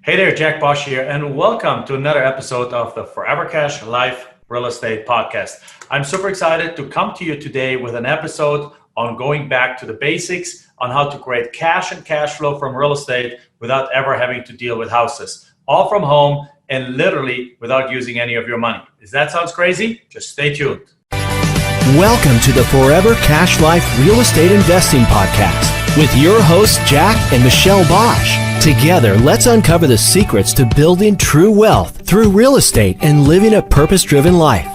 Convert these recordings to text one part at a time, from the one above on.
Hey there, Jack Bosch here, and welcome to another episode of the Forever Cash Life Real Estate Podcast. I'm super excited to come to you today with an episode on going back to the basics on how to create cash and cash flow from real estate without ever having to deal with houses, all from home and literally without using any of your money. If that sounds crazy, just stay tuned. Welcome to the Forever Cash Life Real Estate Investing Podcast with your hosts, Jack and Michelle Bosch. Together, let's uncover the secrets to building true wealth through real estate and living a purpose-driven life.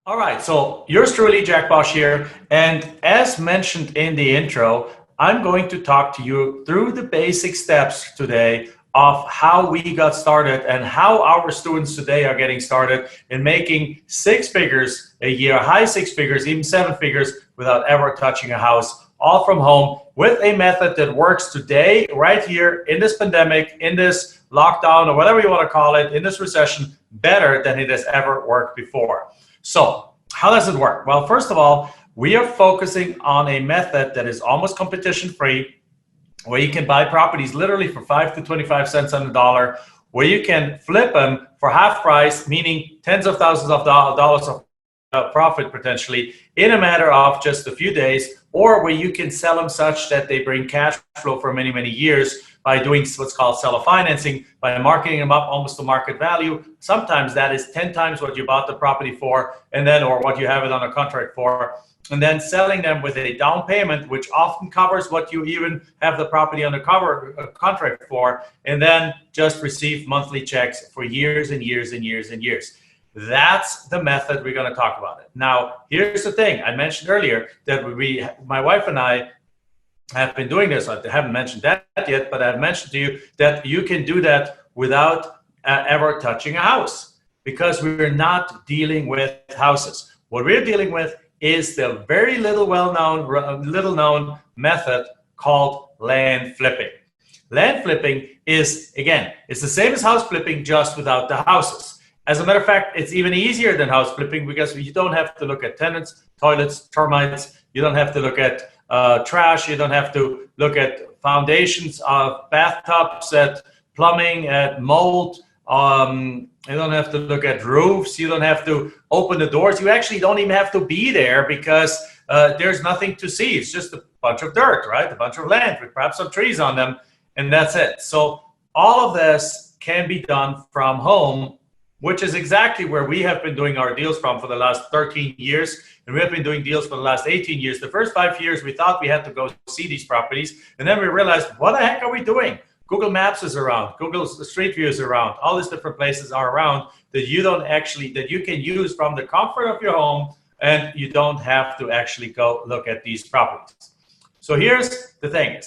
All right, so yours truly, Jack Bosch here. And as mentioned in the intro, I'm going to talk to you through the basic steps today of how we got started and how our students today are getting started in making six figures a year, high six figures, even seven figures without ever touching a house, all from home with a method that works today, right here in this pandemic, in this lockdown, or whatever you want to call it, in this recession, better than it has ever worked before. So how does it work? Well, first of all, we are focusing on a method that is almost competition free, where you can buy properties literally for 5 to 25 cents on the dollar, where you can flip them for half price, meaning tens of thousands of dollars of profit potentially in a matter of just a few days, or where you can sell them such that they bring cash flow for many, many years by doing what's called seller financing, by marketing them up almost to market value. Sometimes that is 10 times what you bought the property for, and then, or what you have it on a contract for, and then selling them with a down payment, which often covers what you even have the property on the contract for, and then just receive monthly checks for years and years and years and years. That's the method we're going to talk about it. Now, here's the thing. I mentioned earlier that my wife and I have been doing this. I haven't mentioned that yet, but I've mentioned to you that you can do that without ever touching a house, because we're not dealing with houses. What we're dealing with is the very little known method called land flipping. Land flipping is, again, it's the same as house flipping, just without the houses. As a matter of fact, it's even easier than house flipping because you don't have to look at tenants, toilets, termites. You don't have to look at trash. You don't have to look at foundations of bathtubs, at plumbing, at mold. You don't have to look at roofs. You don't have to open the doors. You actually don't even have to be there because there's nothing to see. It's just a bunch of dirt, right? A bunch of land with perhaps some trees on them, and that's it. So all of this can be done from home, which is exactly where we have been doing our deals from for the last 13 years. And we have been doing deals for the last 18 years. The first 5 years, we thought we had to go see these properties. And then we realized, what the heck are we doing? Google Maps is around, Google Street View is around, all these different places are around that you can use from the comfort of your home, and you don't have to actually go look at these properties. So here's the thing: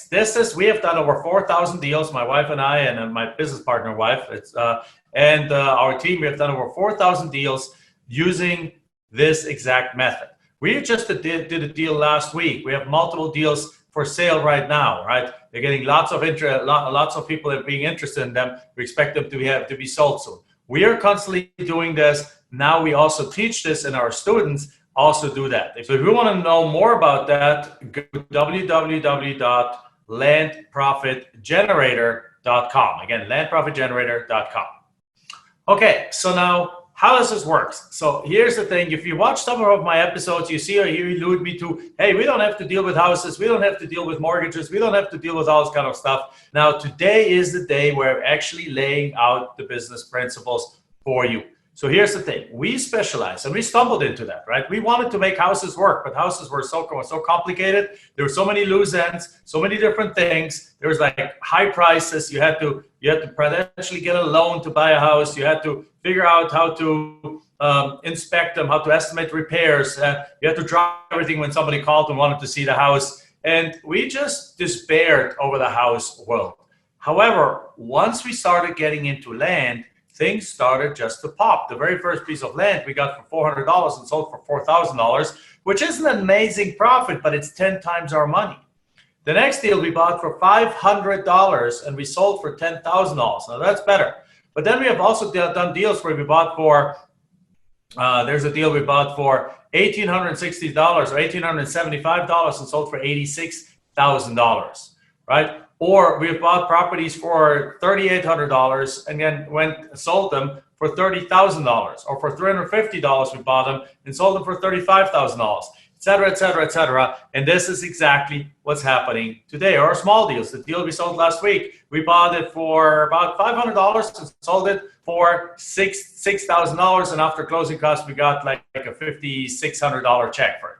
we have done over 4,000 deals, my wife and I, and my business partner wife, and our team. We have done over 4,000 deals using this exact method. We just did a deal last week. We have multiple deals for sale right now, right? They're getting lots of interest, lots of people are being interested in them. We expect them to be sold soon. We are constantly doing this. Now we also teach this, and our students also do that. So if you want to know more about that, go to www.landprofitgenerator.com. Again, landprofitgenerator.com. Okay, so now, how does this work? So here's the thing. If you watch some of my episodes, you see or you allude me to, hey, we don't have to deal with houses. We don't have to deal with mortgages. We don't have to deal with all this kind of stuff. Now, today is the day where we're actually laying out the business principles for you. So here's the thing. We specialize, and we stumbled into that, right? We wanted to make houses work, but houses were so complicated. There were so many loose ends, so many different things. There was like high prices. You had to potentially get a loan to buy a house. You had to figure out how to inspect them, how to estimate repairs. You had to drop everything when somebody called and wanted to see the house. And we just despaired over the house world. However, once we started getting into land, things started just to pop. The very first piece of land we got for $400 and sold for $4,000, which is an amazing profit, but it's 10 times our money. The next deal we bought for $500 and we sold for $10,000. Now that's better. But then we have also done deals where we bought for, there's a deal we bought for $1,860 or $1,875 and sold for $86,000, right? Or we've bought properties for $3,800 and then sold them for $30,000, or for $350 we bought them and sold them for $35,000, et cetera, et cetera, et cetera. And this is exactly what's happening today. Or small deals. The deal we sold last week, we bought it for about $500 and sold it for $6,000. And after closing costs, we got like a $5,600 check for it.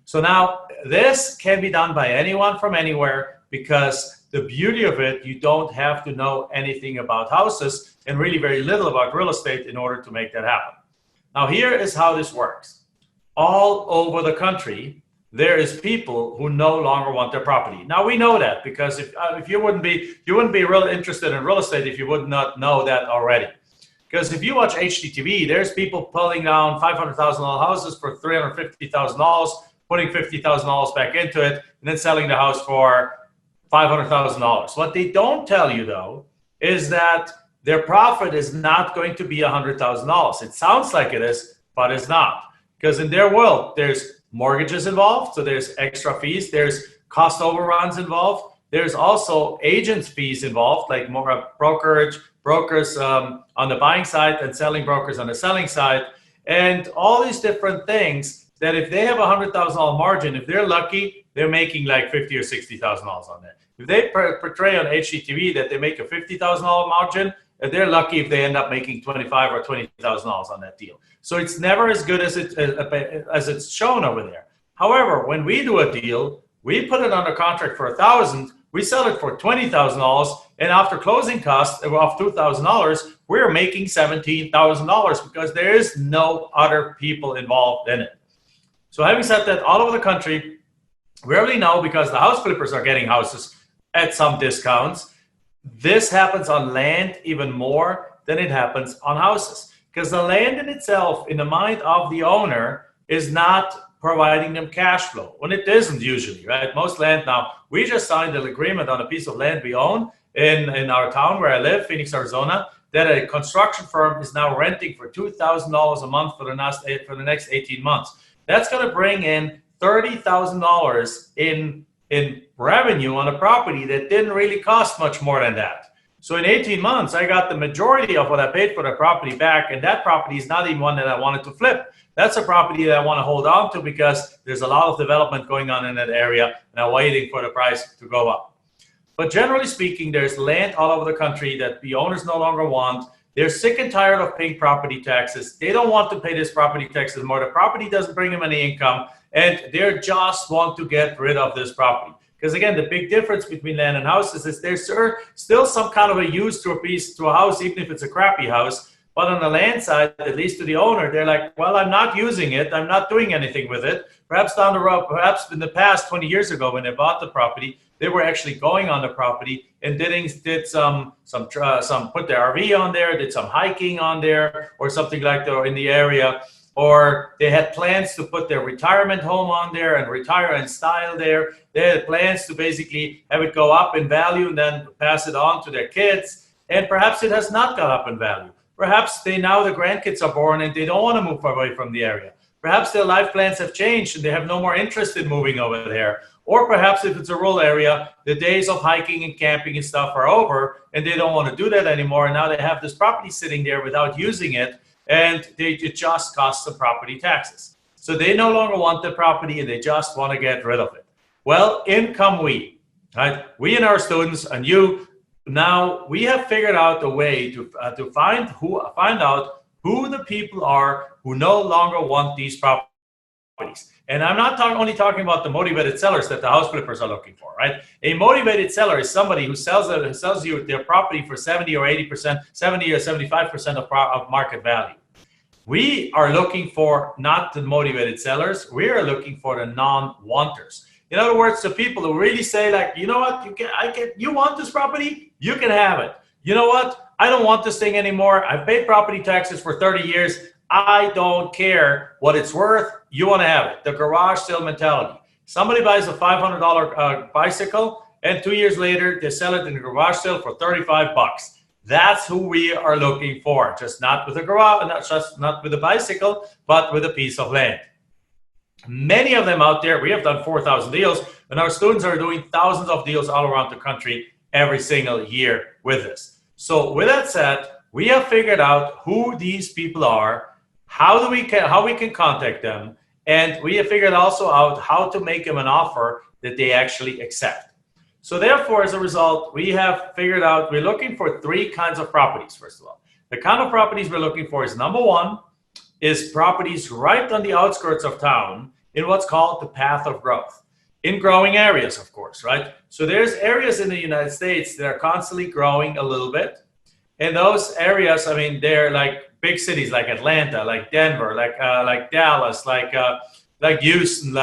So now this can be done by anyone from anywhere, because the beauty of it, you don't have to know anything about houses and really very little about real estate in order to make that happen. Now, here is how this works. All over the country, there is people who no longer want their property. Now, we know that, because if you wouldn't be real interested in real estate if you would not know that already. Because if you watch HGTV, there's people pulling down $500,000 houses for $350,000, putting $50,000 back into it, and then selling the house for $500,000. What they don't tell you, though, is that their profit is not going to be $100,000. It sounds like it is, but it's not. Because in their world, there's mortgages involved, so there's extra fees, there's cost overruns involved, there's also agents' fees involved, like more brokers on the buying side and selling brokers on the selling side, and all these different things that if they have a $100,000 margin, if they're lucky, they're making like $50,000 or $60,000 on that. If they portray on HGTV that they make a $50,000 margin, they're lucky if they end up making $25,000 or $20,000 on that deal. So it's never as good as it's shown over there. However, when we do a deal, we put it under contract for $1,000, we sell it for $20,000, and after closing costs of $2,000, we're making $17,000 because there is no other people involved in it. So having said that, all over the country, we already know, because the house flippers are getting houses at some discounts. This happens on land even more than it happens on houses, because the land in itself, in the mind of the owner, is not providing them cash flow. When it isn't usually, right? Most land now, we just signed an agreement on a piece of land we own in our town where I live, Phoenix, Arizona, that a construction firm is now renting for $2,000 a month for the next 18 months. That's going to bring in $30,000 in revenue on a property that didn't really cost much more than that. So in 18 months, I got the majority of what I paid for the property back, and that property is not even one that I wanted to flip. That's a property that I want to hold on to because there's a lot of development going on in that area, and I'm waiting for the price to go up. But generally speaking, there's land all over the country that the owners no longer want. They're sick and tired of paying property taxes. They don't want to pay this property taxes anymore. The property doesn't bring them any income, and they just want to get rid of this property. Because again, the big difference between land and houses is there's still some kind of a use to a house, even if it's a crappy house. But on the land side, at least to the owner, they're like, well, I'm not using it. I'm not doing anything with it. Perhaps down the road, perhaps in the past 20 years ago when they bought the property, they were actually going on the property and did some put their RV on there, did some hiking on there or something like that in the area. Or they had plans to put their retirement home on there and retire in style there. They had plans to basically have it go up in value and then pass it on to their kids. And perhaps it has not gone up in value. Perhaps now the grandkids are born and they don't want to move away from the area. Perhaps their life plans have changed and they have no more interest in moving over there. Or perhaps if it's a rural area, the days of hiking and camping and stuff are over and they don't want to do that anymore. And now they have this property sitting there without using it, and it just costs them property taxes. So they no longer want the property and they just want to get rid of it. Well, in come we, right? We and our students and you. Now we have figured out a way to find out who the people are who no longer want these properties. And I'm not only talking about the motivated sellers that the house flippers are looking for, right? A motivated seller is somebody who sells you their property for 70 or 80%, 70 or 75% of market value. We are looking for not the motivated sellers. We are looking for the non-wanters. In other words, the people who really say, like, you know what, you want this property? You can have it. You know what? I don't want this thing anymore. I've paid property taxes for 30 years. I don't care what it's worth. You want to have it. The garage sale mentality. Somebody buys a $500 bicycle, and 2 years later, they sell it in the garage sale for $35. That's who we are looking for. Just not with a garage, not with a bicycle, but with a piece of land. Many of them out there, we have done 4,000 deals, and our students are doing thousands of deals all around the country every single year with this. So with that said, we have figured out who these people are, how we can contact them, and we have figured also out how to make them an offer that they actually accept. So therefore, as a result, we have figured out we're looking for three kinds of properties. First of all, the kind of properties we're looking for is number one is properties right on the outskirts of town in what's called the path of growth, in growing areas, of course, right? So there's areas in the United States that are constantly growing a little bit. And those areas, I mean, they're like big cities like Atlanta, like Denver, like Dallas, like Houston,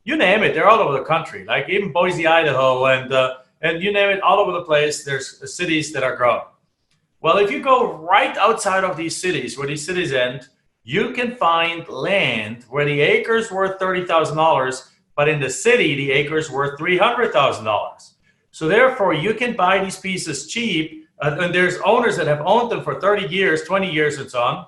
you name it. They're all over the country. Like even Boise, Idaho, and you name it, all over the place. There's cities that are growing. Well, if you go right outside of these cities, where these cities end, you can find land where the acre's worth $30,000, but in the city, the acre's worth $300,000. So therefore, you can buy these pieces cheap, and there's owners that have owned them for 30 years, 20 years, and so on.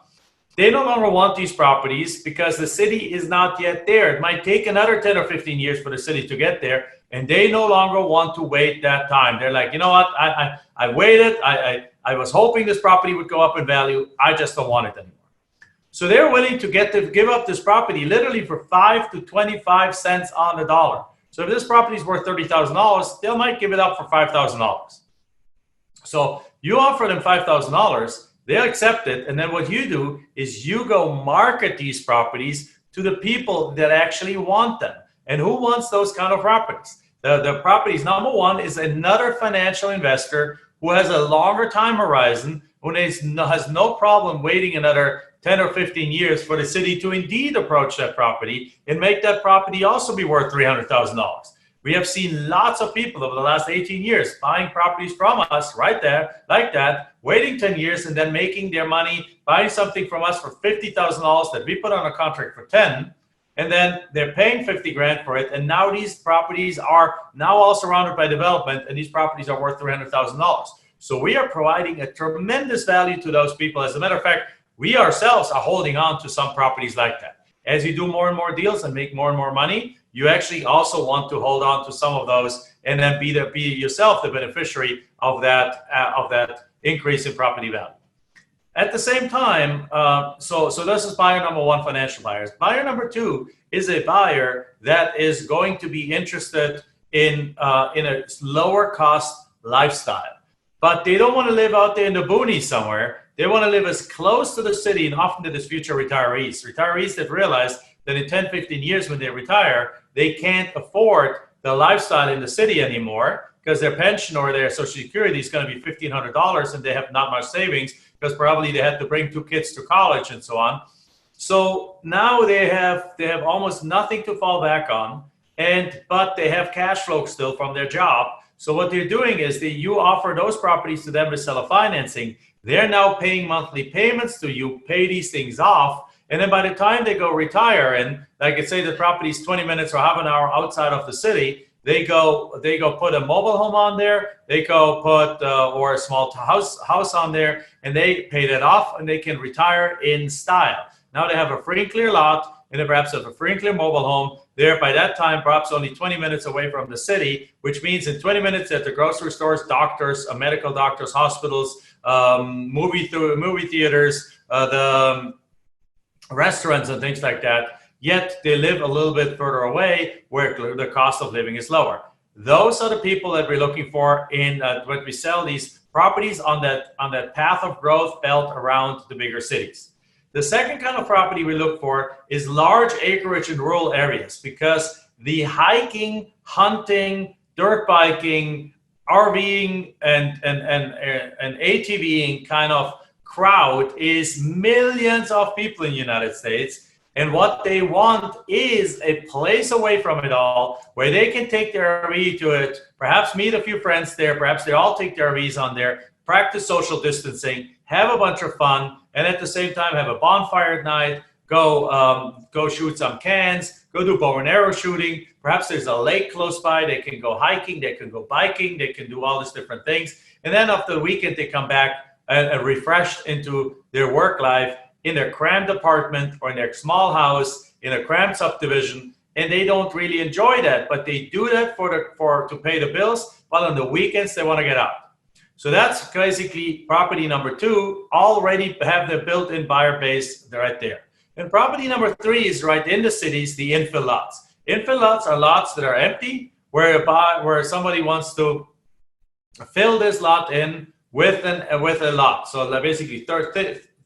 They no longer want these properties because the city is not yet there. It might take another 10 or 15 years for the city to get there, and they no longer want to wait that time. They're like, you know what, I waited, I was hoping this property would go up in value. I just don't want it anymore. So they're willing to give up this property literally for 5 to 25 cents on the dollar. So if this property is worth $30,000, they might give it up for $5,000. So you offer them $5,000, they'll accept it. And then what you do is you go market these properties to the people that actually want them. And who wants those kind of properties? The properties, number one, is another financial investor who has a longer time horizon, who has no problem waiting another 10 or 15 years for the city to indeed approach that property and make that property also be worth $300,000. We have seen lots of people over the last 18 years buying properties from us right there, like that, waiting 10 years and then making their money, buying something from us for $50,000 that we put on a contract for 10, and then they're paying 50 grand for it. And now these properties are now all surrounded by development, and these properties are worth $300,000. So we are providing a tremendous value to those people. As a matter of fact, we ourselves are holding on to some properties like that. As you do more and more deals and make more and more money, you actually also want to hold on to some of those and then be yourself the beneficiary of that increase in property value. At the same time, so this is buyer number one, financial buyers. Buyer number two is a buyer that is going to be interested in a lower cost lifestyle, but they don't want to live out there in the boonies somewhere. They want to live as close to the city, and often to this future retirees that realize that in 10, 15 years when they retire, they can't afford the lifestyle in the city anymore because their pension or their Social Security is going to be $1,500 and they have not much savings because probably they had to bring 2 kids to college and so on. So now they have almost nothing to fall back on, but they have cash flow still from their job. So what they're doing is you offer those properties to them to sell a financing. They're now paying monthly payments to you, pay these things off. And then by the time they go retire, and like I say, the property is 20 minutes or half an hour outside of the city, they go put a mobile home on there. They go put or a small house on there, and they pay that off, and they can retire in style. Now they have a free and clear lot, and they perhaps have a free and clear mobile home. They're by that time perhaps only 20 minutes away from the city, which means in 20 minutes at the grocery stores, doctors, medical doctors, hospitals, movie theaters, the restaurants and things like that. Yet they live a little bit further away where the cost of living is lower. Those are the people that we're looking for when we sell these properties on that path of growth belt around the bigger cities. The second kind of property we look for is large acreage in rural areas, because the hiking, hunting, dirt biking, RVing, and ATVing kind of crowd is millions of people in the United States. And what they want is a place away from it all where they can take their RV to it, perhaps meet a few friends there, perhaps they all take their RVs on there, practice social distancing, have a bunch of fun, and at the same time have a bonfire at night, go shoot some cans, go do bow and arrow shooting. Perhaps there's a lake close by. They can go hiking, they can go biking, they can do all these different things. And then after the weekend, they come back and refreshed into their work life in their cramped apartment or in their small house in a cramped subdivision, and they don't really enjoy that, but they do that to pay the bills, but on the weekends they want to get out. So that's basically property number 2, already have the built-in buyer base right there. And property number 3 is right in the cities, the infill lots. Infill lots are lots that are empty, where somebody wants to fill this lot in with a lot. So basically,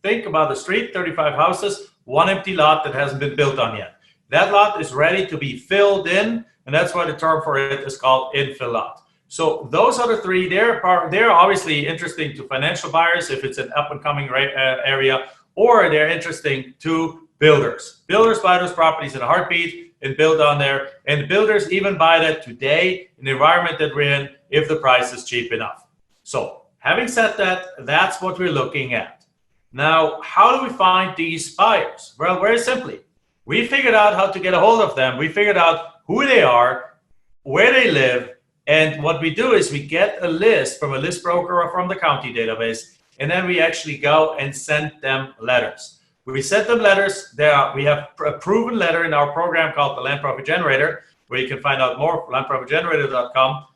think about the street, 35 houses, one empty lot that hasn't been built on yet. That lot is ready to be filled in, and that's why the term for it is called infill lot. So those other 3, they're obviously interesting to financial buyers if it's an up-and-coming area, or they're interesting to builders. Builders buy those properties in a heartbeat and build on there, and builders even buy that today in the environment that we're in if the price is cheap enough. So having said that, that's what we're looking at. Now, how do we find these buyers? Well, very simply, we figured out how to get a hold of them. We figured out who they are, where they live, and what we do is we get a list from a list broker or from the county database, and then we actually go and send them letters. We send them letters. We have a proven letter in our program called the Land Profit Generator, where you can find out more, landprofitgenerator.com.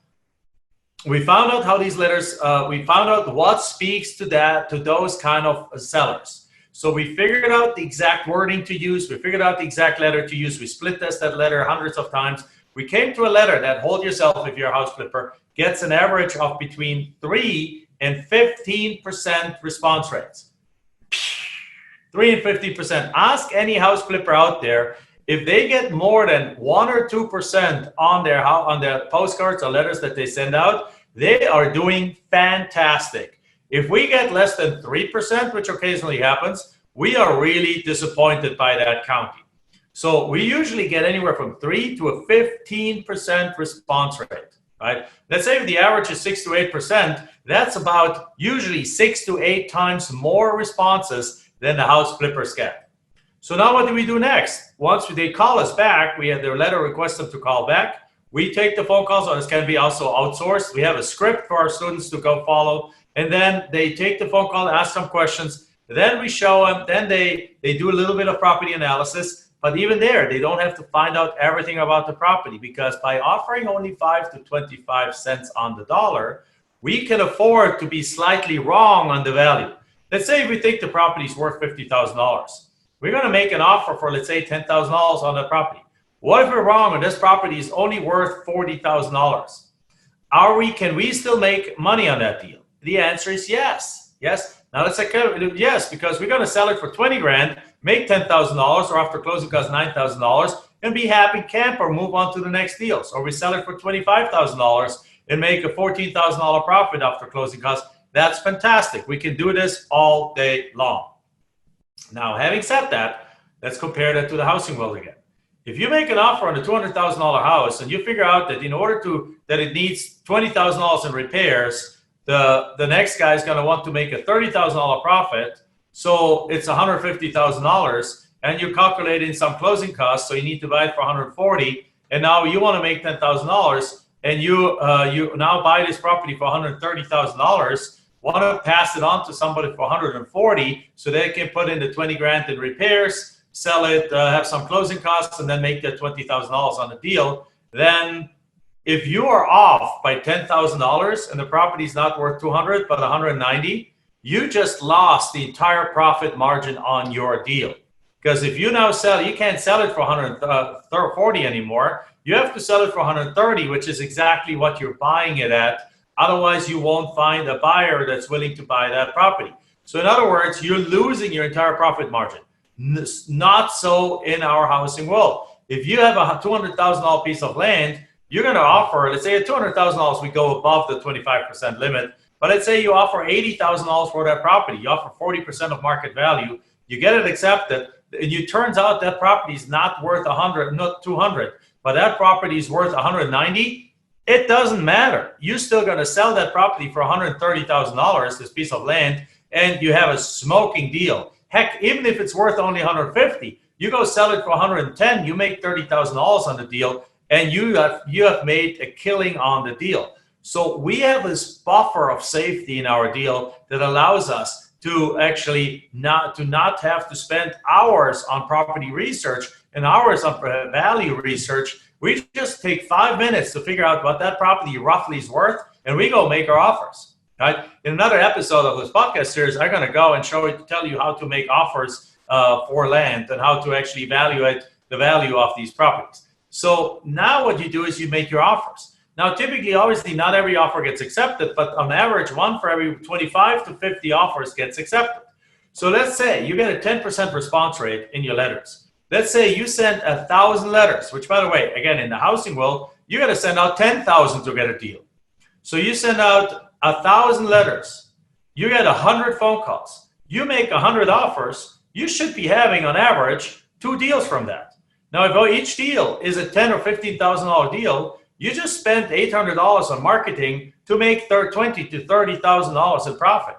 We found out how these letters, we found out what speaks to those kind of sellers. So we figured out the exact wording to use. We figured out the exact letter to use. We split test that letter hundreds of times. We came to a letter that, hold yourself if you're a house flipper, gets an average of between 3 and 15% response rates. 3 and 15%. Ask any house flipper out there if they get more than 1 or 2% on their postcards or letters that they send out. They are doing fantastic. If we get less than 3%, which occasionally happens, we are really disappointed by that county. So we usually get anywhere from 3 to a 15% response rate, right? Let's say if the average is 6 to 8%, that's about usually 6 to 8 times more responses than the house flippers get. So now what do we do next? Once they call us back, we have their letter request them to call back. We take the phone calls, or this can be also outsourced. We have a script for our students to go follow, and then they take the phone call, ask some questions. Then we show them, then they do a little bit of property analysis. But even there, they don't have to find out everything about the property, because by offering only 5 to 25 cents on the dollar, we can afford to be slightly wrong on the value. Let's say we think the property is worth $50,000. We're going to make an offer for, let's say, $10,000 on the property. What if we're wrong and this property is only worth $40,000? Can we still make money on that deal? The answer is yes. Yes. Now let's say yes, because we're going to sell it for 20 grand, make $10,000, or after closing costs $9,000, and be happy camper, move on to the next deals. Or we sell it for $25,000 and make a $14,000 profit after closing costs. That's fantastic. We can do this all day long. Now, having said that, let's compare that to the housing world again. If you make an offer on a $200,000 house and you figure out that in order that it needs $20,000 in repairs, the next guy is going to want to make a $30,000 profit, so it's $150,000, and you calculate in some closing costs, so you need to buy it for $140,000, and now you want to make $10,000, and you now buy this property for $130,000. Want to pass it on to somebody for $140,000 so they can put in the 20 grand in repairs, sell it, have some closing costs, and then make that $20,000 on the deal. Then if you are off by $10,000 and the property is not worth $200,000 but $190,000, you just lost the entire profit margin on your deal. Because if you now sell, you can't sell it for $140,000 anymore. You have to sell it for $130,000, which is exactly what you're buying it at. Otherwise, you won't find a buyer that's willing to buy that property. So in other words, you're losing your entire profit margin. Not so in our housing world. If you have a $200,000 piece of land, you're going to offer, let's say at $200,000, we go above the 25% limit. But let's say you offer $80,000 for that property. You offer 40% of market value. You get it accepted. And it turns out that property is not worth 100, not 200, but that property is worth 190. It doesn't matter. You're still going to sell that property for $130,000, this piece of land, and you have a smoking deal. Heck, even if it's worth only $150,000, you go sell it for $110,000, you make $30,000 on the deal, and you have made a killing on the deal. So we have this buffer of safety in our deal that allows us to actually not have to spend hours on property research, and hours of value research. We just take 5 minutes to figure out what that property roughly is worth, and we go make our offers. Right? In another episode of this podcast series, I'm going to go and tell you how to make offers for land and how to actually evaluate the value of these properties. So now what you do is you make your offers. Now, typically, obviously, not every offer gets accepted, but on average, one for every 25 to 50 offers gets accepted. So let's say you get a 10% response rate in your letters. Let's say you send 1,000 letters, which, by the way, again, in the housing world, you got to send out 10,000 to get a deal. So you send out 1,000 letters, you get 100 phone calls, you make 100 offers, you should be having on average 2 deals from that. Now, if each deal is a $10,000 or $15,000 deal, you just spent $800 on marketing to make $20,000 to $30,000 in profit.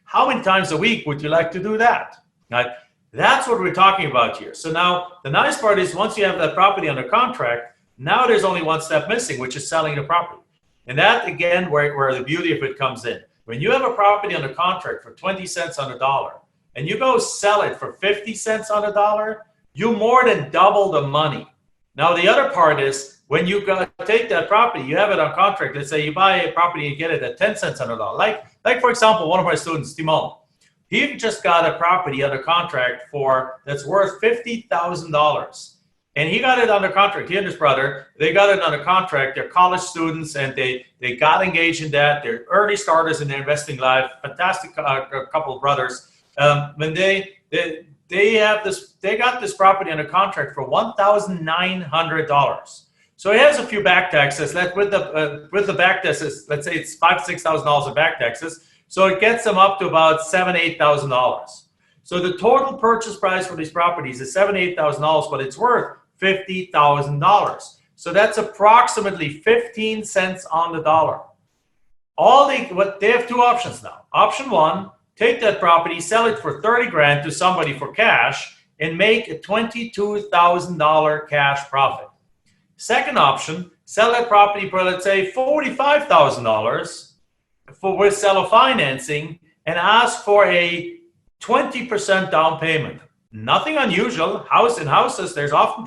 How many times a week would you like to do that? Right? That's what we're talking about here. So now the nice part is once you have that property under contract, now there's only one step missing, which is selling the property. And that, again, where the beauty of it comes in. When you have a property under contract for 20 cents on the dollar, and you go sell it for 50 cents on the dollar, you more than double the money. Now, the other part is when you take that property, you have it on contract. Let's say you buy a property and get it at 10 cents on the dollar. Like for example, one of my students, Timon, he just got a property under contract that's worth $50,000. And he got it under contract. He and his brother, they got it under contract. They're college students, and they got engaged in that. They're early starters in their investing life. Fantastic couple of brothers. When they got this property under contract for $1,900. So he has a few back taxes. With the back taxes, let's say it's $5,000-$6,000 in back taxes. So it gets them up to about $7,000-$8,000. So the total purchase price for these properties is $7,000-$8,000, but it's worth $50,000. So that's approximately 15 cents on the dollar. They have 2 options now. Option 1, take that property, sell it for $30,000 to somebody for cash, and make a $22,000 cash profit. Second option, sell that property for, let's say, $45,000 with seller financing and ask for a 20% down payment. Nothing unusual. In houses, there's often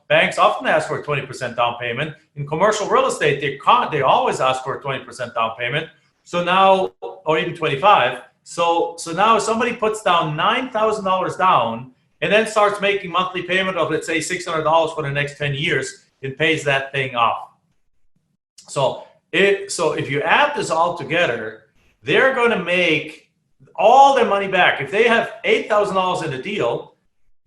banks often ask for a 20% down payment. In commercial real estate, they always ask for a 20% down payment. So now, or even 25. So now somebody puts down $9,000 down and then starts making monthly payment of, let's say, $600 for the next 10 years and pays that thing off. So if you add this all together, they're going to make all their money back. If they have $8,000 in the deal,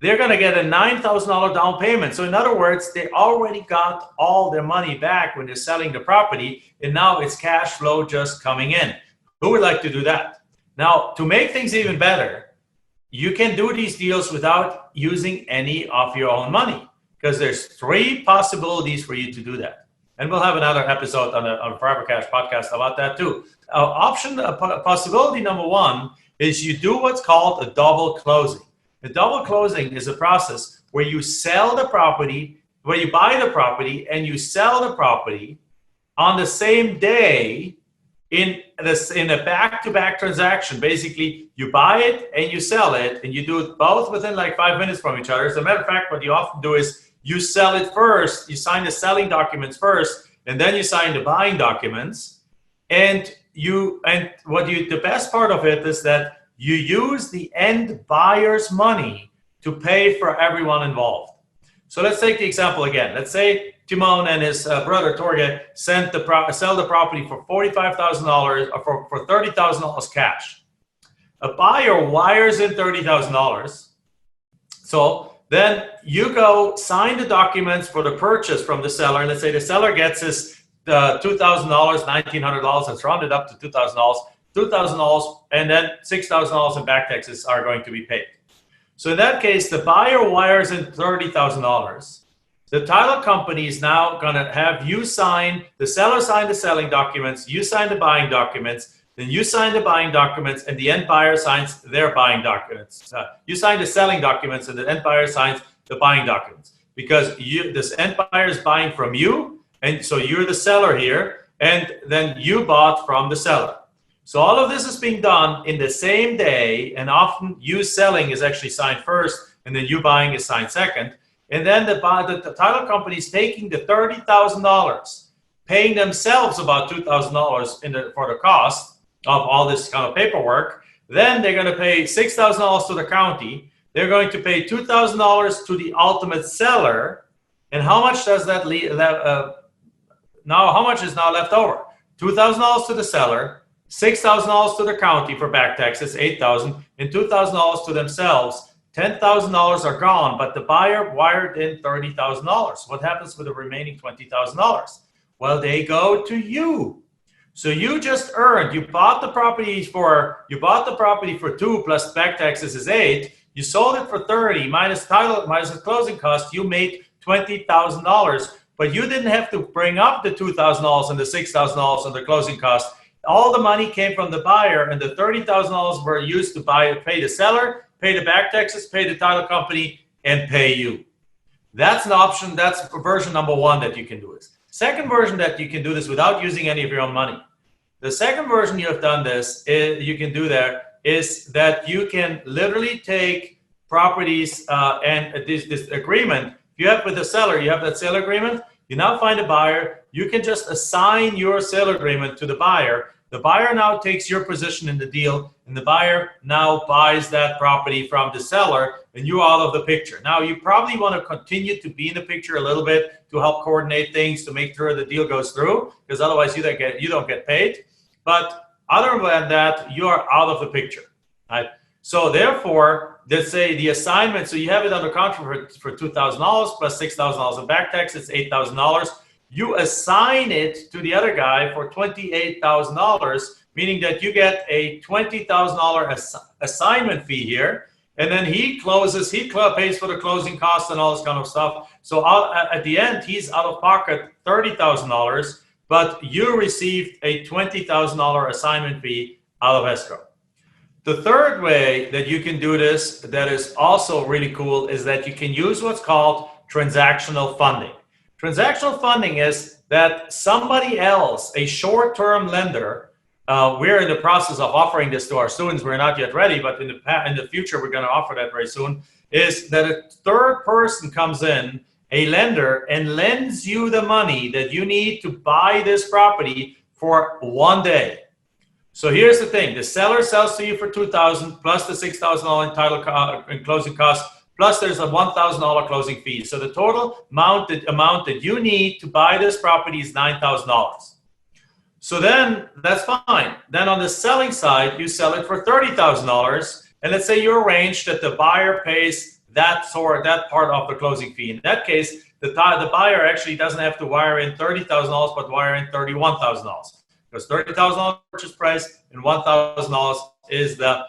they're going to get a $9,000 down payment. So in other words, they already got all their money back when they're selling the property, and now it's cash flow just coming in. Who would like to do that? Now, to make things even better, you can do these deals without using any of your own money, because there's 3 possibilities for you to do that. And we'll have another episode on Forever Cash podcast about that too. Possibility number 1 is you do what's called a double closing. A double closing is a process where you sell the property, where you buy the property and you sell the property on the same day in a back-to-back transaction. Basically, you buy it and you sell it, and you do it both within like 5 minutes from each other. As a matter of fact, what you often do is you sell it first, you sign the selling documents first, and then you sign the buying documents. The best part of it is that you use the end buyer's money to pay for everyone involved. So let's take the example again. Let's say Timon and his brother Torge sell the property for $45,000 or for $30,000 cash. A buyer wires in $30,000. So then you go sign the documents for the purchase from the seller. And let's say the seller gets his $2,000, $1,900. Let's round it up to $2,000. $2,000, and then $6,000 in back taxes are going to be paid. So in that case, the buyer wires in $30,000. The title company is now going to have you sign, the seller sign the selling documents, you sign the buying documents, then you sign the buying documents, and the end buyer signs their buying documents. You sign the selling documents, and the end buyer signs the buying documents. Because this end buyer is buying from you, and so you're the seller here, and then you bought from the seller. So all of this is being done in the same day, and often you selling is actually signed first, and then you buying is signed second. And then the title company is taking the $30,000, paying themselves about $2,000 for the cost of all this kind of paperwork. Then they're going to pay $6,000 to the county. They're going to pay $2,000 to the ultimate seller. And how much does that leave? Now, how much is now left over? $2,000 to the seller, $6,000 to the county for back taxes, $8,000, and $2,000 to themselves. $10,000 are gone, but the buyer wired in $30,000. What happens with the remaining $20,000? Well, they go to you. So you just earned. You bought the property for 2 plus back taxes is 8. You sold it for 30 minus title minus the closing cost. You made $20,000. But you didn't have to bring up the $2,000 and the $6,000 and the closing costs. All the money came from the buyer, and the $30,000 were used to pay the seller, pay the back taxes, pay the title company, and pay you. That's an option. That's version number 1 that you can do this. Second version that you can do this without using any of your own money. The second version you have done this, you can do there, is that you can literally take properties and this agreement. If you have with the seller, you have that sale agreement, you now find a buyer, you can just assign your sale agreement to the buyer. The buyer now takes your position in the deal, and the buyer now buys that property from the seller, and you're out of the picture. Now, you probably want to continue to be in the picture a little bit to help coordinate things, to make sure the deal goes through, because otherwise you don't get paid. But other than that, you are out of the picture, right? So therefore, let's say the assignment, so you have it under contract for $2,000 plus $6,000 in back tax, it's $8,000. You assign it to the other guy for $28,000, meaning that you get a $20,000 assignment fee here, and then he pays for the closing costs and all this kind of stuff. So at the end, he's out of pocket $30,000, but you received a $20,000 assignment fee out of escrow. The third way that you can do this that is also really cool is that you can use what's called transactional funding. Transactional funding is that somebody else, a short-term lender, we're in the process of offering this to our students. We're not yet ready, but in the future, we're going to offer that very soon, is that a third person comes in, a lender, and lends you the money that you need to buy this property for 1 day. So here's the thing. The seller sells to you for $2,000 plus the $6,000 in title and closing costs, plus there's a $1,000 closing fee. So the total amount that you need to buy this property is $9,000. So then that's fine. Then on the selling side, you sell it for $30,000. And let's say you arrange that the buyer pays that part of the closing fee. In that case, the buyer actually doesn't have to wire in $30,000, but wire in $31,000. Because $30,000 purchase price and $1,000 is the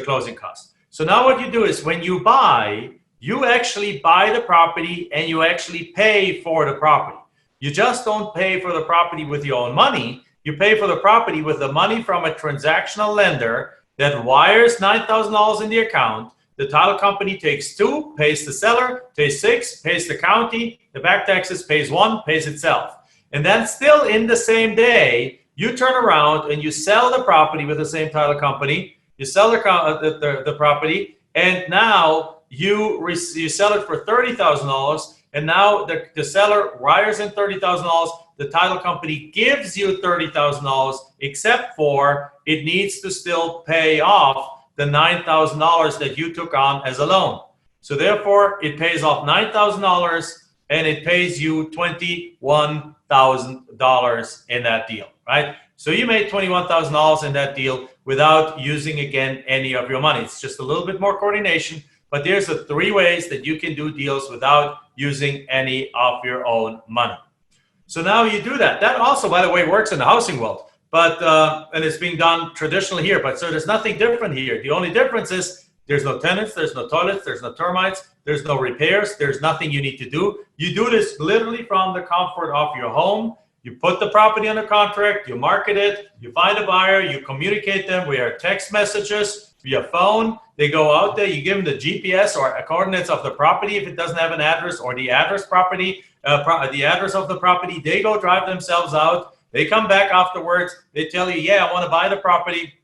closing cost. So now what you do is when you buy, you actually buy the property and you actually pay for the property. You just don't pay for the property with your own money. You pay for the property with the money from a transactional lender that wires $9,000 in the account. The title company takes 2, pays the seller, pays 6, pays the county, the back taxes pays 1, pays itself. And then still in the same day, you turn around and you sell the property with the same title company. You sell the property, and now you sell it for $30,000. And now the seller wires in $30,000. The title company gives you $30,000, except for it needs to still pay off the $9,000 that you took on as a loan. So therefore, it pays off $9,000 and it pays you $21,000 in that deal, right? So you made $21,000 in that deal without using, again, any of your money. It's just a little bit more coordination, but there's the 3 ways that you can do deals without using any of your own money. So now you do that. That also, by the way, works in the housing world, but and it's being done traditionally here. But so there's nothing different here. The only difference is there's no tenants, there's no toilets, there's no termites, there's no repairs, there's nothing you need to do. You do this literally from the comfort of your home. You put the property under contract, you market it, you find a buyer, you communicate them via text messages, via phone. They go out there, you give them the GPS or coordinates of the property if it doesn't have an address, or the address the address of the property. They go drive themselves out. They come back afterwards. They tell you, yeah, I want to buy the property.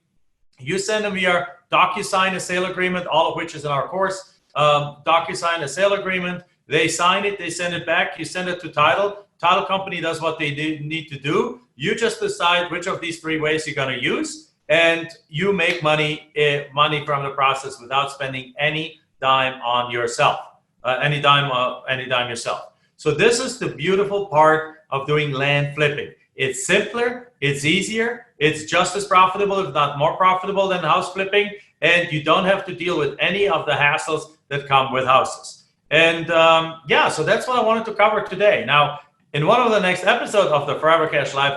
You send them your DocuSign, a sale agreement, all of which is in our course. DocuSign a sale agreement. They sign it, they send it back, you send it to title. Title company does what they need to do. You just decide which of these three ways you're going to use, and you make money from the process without spending any dime on yourself, any dime yourself. So this is the beautiful part of doing land flipping. It's simpler, it's easier, it's just as profitable, if not more profitable than house flipping, and you don't have to deal with any of the hassles that come with houses. And so that's what I wanted to cover today. Now, in one of the next episodes of the Forever Cash Live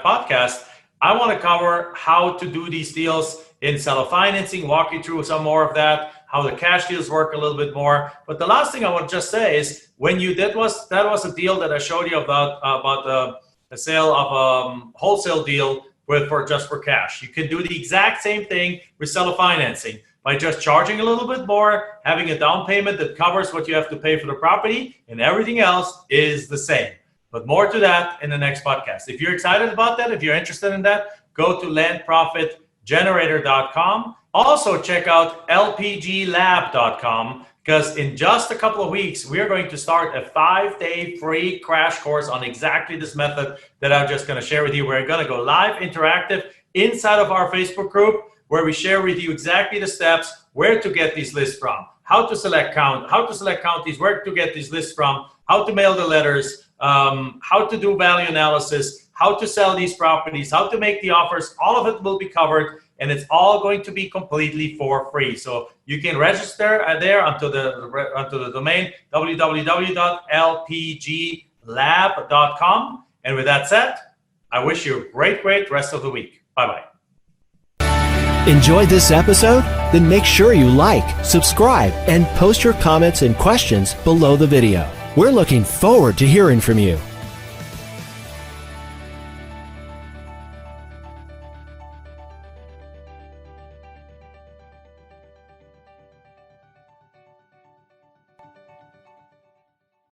podcast, I want to cover how to do these deals in seller financing, walk you through some more of that, how the cash deals work a little bit more. But the last thing I want to just say is that was a deal that I showed you about the sale of a wholesale deal for cash. You can do the exact same thing with seller financing by just charging a little bit more, having a down payment that covers what you have to pay for the property, and everything else is the same. But more to that in the next podcast. If you're excited about that, if you're interested in that, go to landprofitgenerator.com. Also check out lpglab.com, because in just a couple of weeks, we are going to start a 5-day free crash course on exactly this method that I'm just going to share with you. We're going to go live interactive inside of our Facebook group, where we share with you exactly the steps, where to get these lists from, how to select counties, where to get these lists from, how to mail the letters, how to do value analysis, how to sell these properties, how to make the offers. All of it will be covered, and it's all going to be completely for free. So you can register there onto the domain www.lpglab.com. And with that said, I wish you a great rest of the week. Bye-bye. Enjoyed this episode? Then make sure you like, subscribe, and post your comments and questions below the video. We're looking forward to hearing from you.